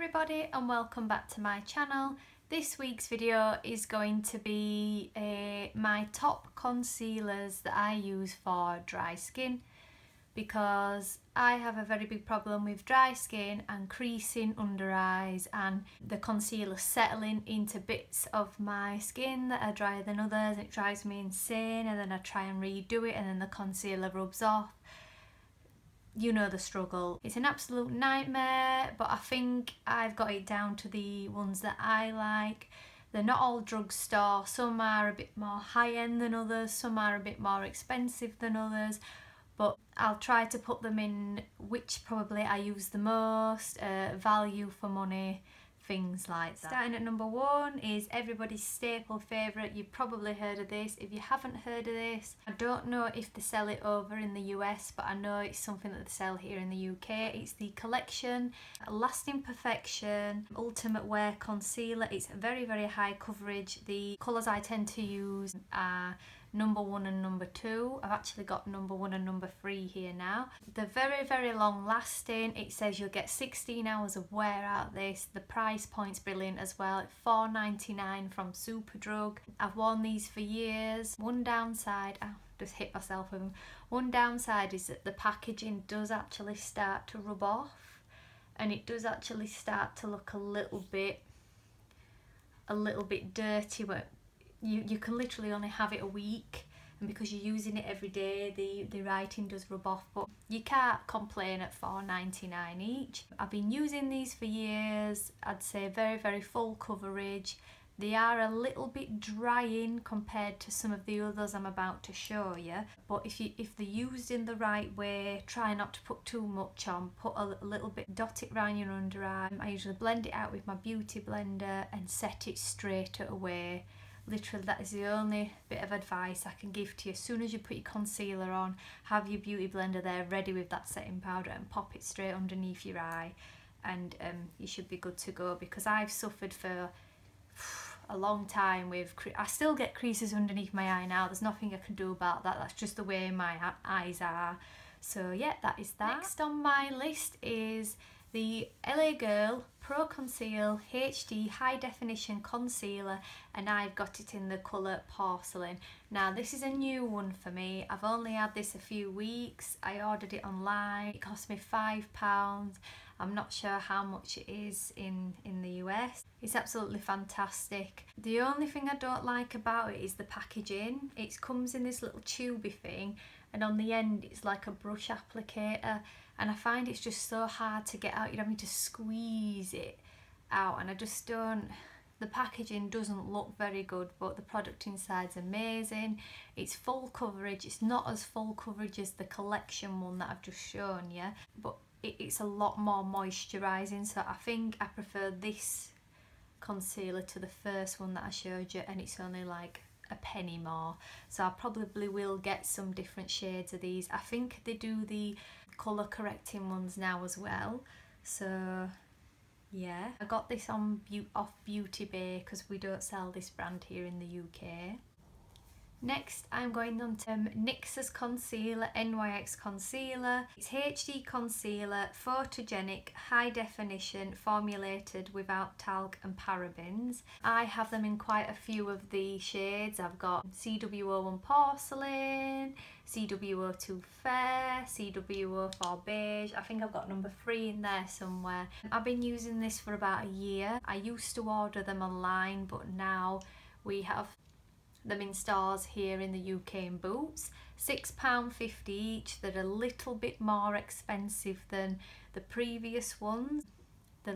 everybody and welcome back to my channel. This week's video is going to be my top concealers that I use for dry skin, because I have a very big problem with dry skin and creasing under eyes and the concealer settling into bits of my skin that are drier than others. It drives me insane, and then I try and redo it and then the concealer rubs off. You know the struggle. It's an absolute nightmare, but I think I've got it down to the ones that I like. They're not all drugstore. Some are a bit more high-end than others, some are a bit more expensive than others, but I'll try to put them in which probably I use the most, value for money, things like that. Starting at number one is everybody's staple favourite. You've probably heard of this. If you haven't heard of this, I don't know if they sell it over in the US, but I know it's something that they sell here in the UK. It's the Collection Lasting Perfection Ultimate Wear Concealer. It's very, very high coverage. The colours I tend to use are number 1 and number 2. I've actually got number 1 and number 3 here now. They're very, very long lasting. It says you'll get 16 hours of wear out of this. The price point's brilliant as well. It's $4.99 from Superdrug. I've worn these for years. One downside, I just hit myself with them. One downside is that the packaging does actually start to rub off, and it does actually start to look a little bit dirty. But you can literally only have it a week, and because you're using it every day, the writing does rub off, but you can't complain at $4.99 each. I've been using these for years. I'd say very, very full coverage. They are a little bit drying compared to some of the others I'm about to show you, but if they're used in the right way, try not to put too much on. Put a little bit, dot it around your under eye. I usually blend it out with my beauty blender and set it straight away. Literally, that is the only bit of advice I can give to you. As soon as you put your concealer on, have your beauty blender there ready with that setting powder and pop it straight underneath your eye, and you should be good to go. Because I've suffered for a long time with, I still get creases underneath my eye now. There's nothing I can do about that. That's just the way my eyes are. So yeah, that is that. Next on my list is the LA Girl Pro Conceal HD High Definition Concealer, and I've got it in the colour Porcelain. Now this is a new one for me. I've only had this a few weeks. I ordered it online. It cost me £5. I'm not sure how much it is in the US. It's absolutely fantastic. The only thing I don't like about it is the packaging. It comes in this little tubey thing, and on the end it's like a brush applicator, and I find it's just so hard to get out. You're having to squeeze it out, and I just don't. The packaging doesn't look very good, but the product inside's amazing. It's full coverage. It's not as full coverage as the Collection one that I've just shown you, but it's a lot more moisturising, so I think I prefer this concealer to the first one that I showed you, and it's only like a penny more. So I probably will get some different shades of these. I think they do the colour correcting ones now as well, so yeah. I got this on off Beauty Bay because we don't sell this brand here in the UK. Next, I'm going on to NYX's Concealer, NYX Concealer. It's HD concealer, photogenic, high definition, formulated without talc and parabens. I have them in quite a few of the shades. I've got CW01 Porcelain, CW02 Fair, CW04 Beige. I think I've got number 3 in there somewhere. I've been using this for about a year. I used to order them online, but now we have them in stores here in the UK in Boots. £6.50 each. They're a little bit more expensive than the previous ones. They're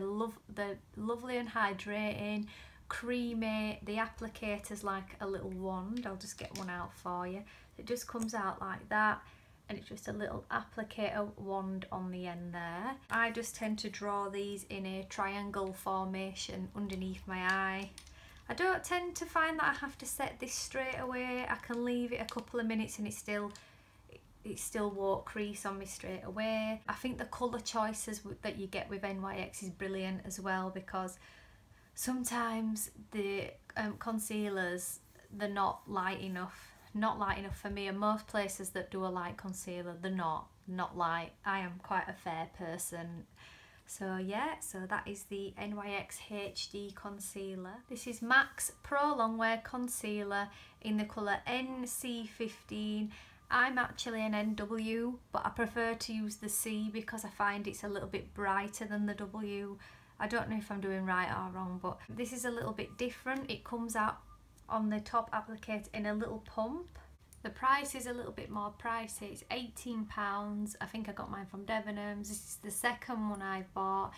lovely and hydrating, creamy. The applicator's like a little wand. I'll just get one out for you. It just comes out like that, and it's just a little applicator wand on the end there. I just tend to draw these in a triangle formation underneath my eye. I don't tend to find that I have to set this straight away. I can leave it a couple of minutes and it still won't crease on me straight away. I think the colour choices that you get with NYX is brilliant as well, because sometimes the concealers, they're not light enough for me, and most places that do a light concealer, they're not light. I am quite a fair person. So yeah, so that is the NYX HD concealer. This is MAC's Pro Longwear Concealer in the colour NC15. I'm actually an NW, but I prefer to use the C because I find it's a little bit brighter than the W. I don't know if I'm doing right or wrong, but this is a little bit different. It comes out on the top applicator in a little pump. The price is a little bit more pricey. It's £18. I think I got mine from Debenhams. This is the second one I bought.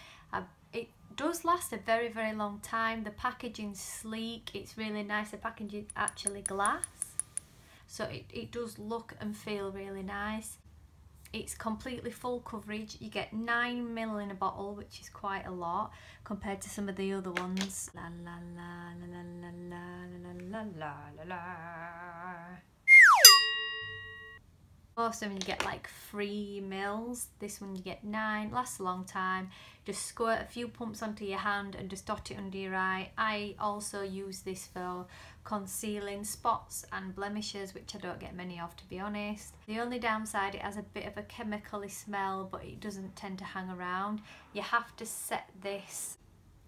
It does last a very, very long time. The packaging's sleek. It's really nice. The packaging is actually glass, so it does look and feel really nice. It's completely full coverage. You get 9ml in a bottle, which is quite a lot compared to some of the other ones. La la la la la la la la la la. Most of them you get like 3ml. This one you get 9. Lasts a long time. Just squirt a few pumps onto your hand and just dot it under your eye. I also use this for concealing spots and blemishes, which I don't get many of, to be honest. The only downside, it has a bit of a chemically smell, but it doesn't tend to hang around. You have to set this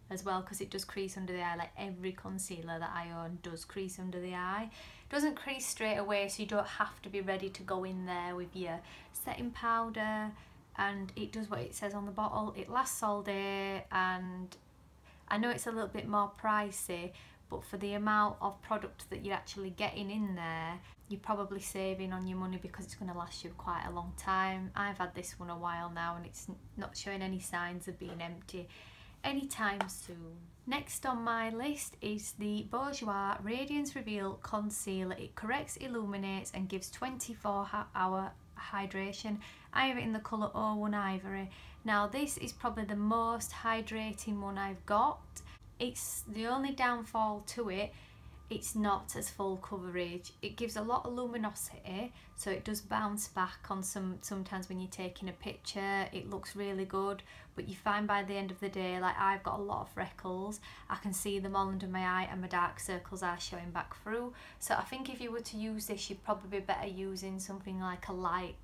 as well because it does crease under the eye. Like every concealer that I own does crease under the eye. It doesn't crease straight away, so you don't have to be ready to go in there with your setting powder, and it does what it says on the bottle. It lasts all day, and I know it's a little bit more pricey, but for the amount of product that you're actually getting in there, you're probably saving on your money because it's going to last you quite a long time. I've had this one a while now and it's not showing any signs of being empty anytime soon. Next on my list is the Bourjois Radiance Reveal Concealer. It corrects, illuminates and gives 24-hour hydration. I have it in the colour 01 Ivory. Now this is probably the most hydrating one I've got. It's the only downfall to it, it's not as full coverage. It gives a lot of luminosity, so it does bounce back on sometimes when you're taking a picture. It looks really good, but you find by the end of the day, like I've got a lot of freckles, I can see them all under my eye and my dark circles are showing back through. So I think if you were to use this, you'd probably be better using something like a light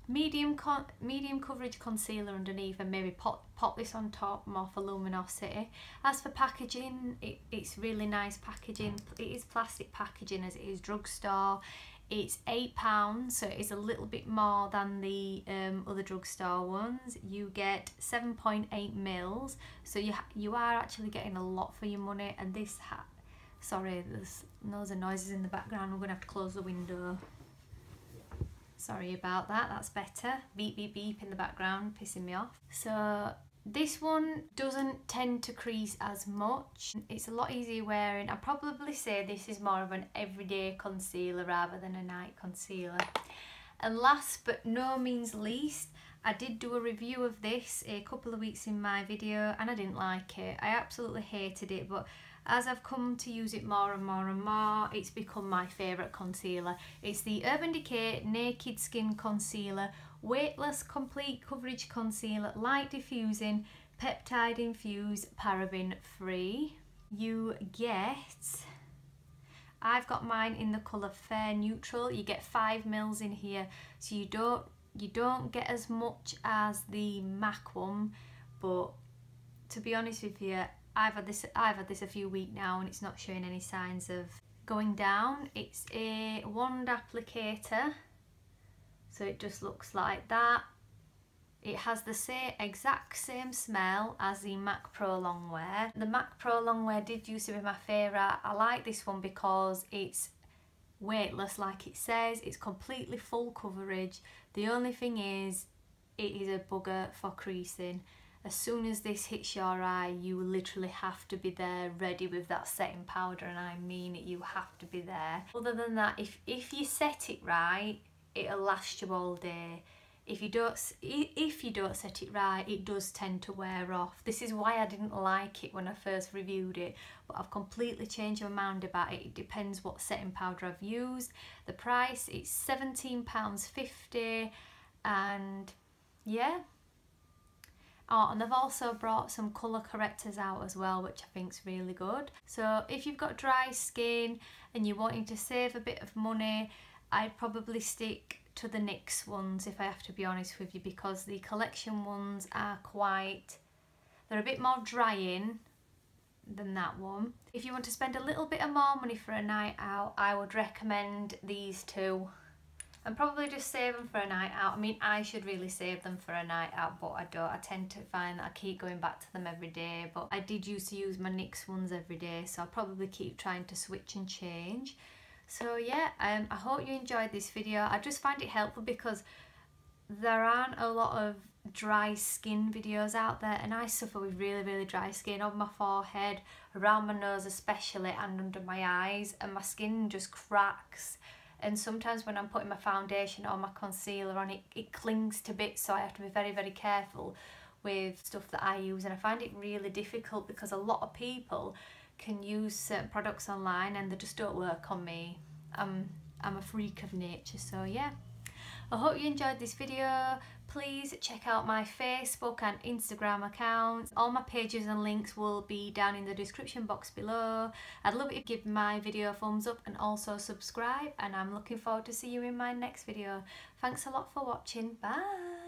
medium coverage concealer underneath, and maybe pop this on top more for luminosity. As for packaging, it's really nice packaging. It is plastic packaging as it is drugstore. It's £8, so it is a little bit more than the other drugstore ones. You get 7.8ml, so you are actually getting a lot for your money. And this sorry, there's loads of noises in the background. I'm gonna have to close the window. Sorry about that, that's better. Beep, beep, beep in the background, pissing me off. So this one doesn't tend to crease as much. It's a lot easier wearing. I'd probably say this is more of an everyday concealer rather than a night concealer. And last but no means least, I did do a review of this a couple of weeks in my video and I didn't like it. I absolutely hated it, but as I've come to use it more and more and more, it's become my favourite concealer. It's the Urban Decay Naked Skin Concealer, Weightless Complete Coverage Concealer, Light Diffusing, Peptide Infused, Paraben Free. You get, I've got mine in the colour Fair Neutral. You get 5ml in here, so you don't get as much as the MAC one, but to be honest with you, I've had this a few weeks now and it's not showing any signs of going down. It's a wand applicator, so it just looks like that. It has the exact same smell as the MAC Pro Longwear. The MAC Pro Longwear did used to be my favourite. I like this one because it's weightless, like it says. It's completely full coverage. The only thing is, it is a bugger for creasing. As soon as this hits your eye, you literally have to be there ready with that setting powder, and I mean it, you have to be there. Other than that, if you set it right, it'll last you all day. If you don't set it right, it does tend to wear off. This is why I didn't like it when I first reviewed it, but I've completely changed my mind about it. It depends what setting powder I've used. The price, it's £17.50, and yeah. Oh, and they've also brought some colour correctors out as well, which I think is really good. So if you've got dry skin and you're wanting to save a bit of money, I'd probably stick to the NYX ones, if I have to be honest with you, because the collection ones are they're a bit more drying than that one. If you want to spend a little bit of more money for a night out, I would recommend these two. And probably just save them for a night out. I mean, I should really save them for a night out, but I don't. I tend to find that I keep going back to them every day. But I did used to use my NYX ones every day, so I'll probably keep trying to switch and change. So yeah, I hope you enjoyed this video. I just find it helpful because there aren't a lot of dry skin videos out there, and I suffer with really dry skin on my forehead, around my nose especially, and under my eyes, and my skin just cracks. And sometimes when I'm putting my foundation or my concealer on, it clings to bits, so I have to be very careful with stuff that I use. And I find it really difficult because a lot of people can use certain products online and they just don't work on me. I'm a freak of nature, so yeah. I hope you enjoyed this video. Please check out my Facebook and Instagram accounts. All my pages and links will be down in the description box below. I'd love it if you give my video a thumbs up and also subscribe, and I'm looking forward to see you in my next video. Thanks a lot for watching. Bye!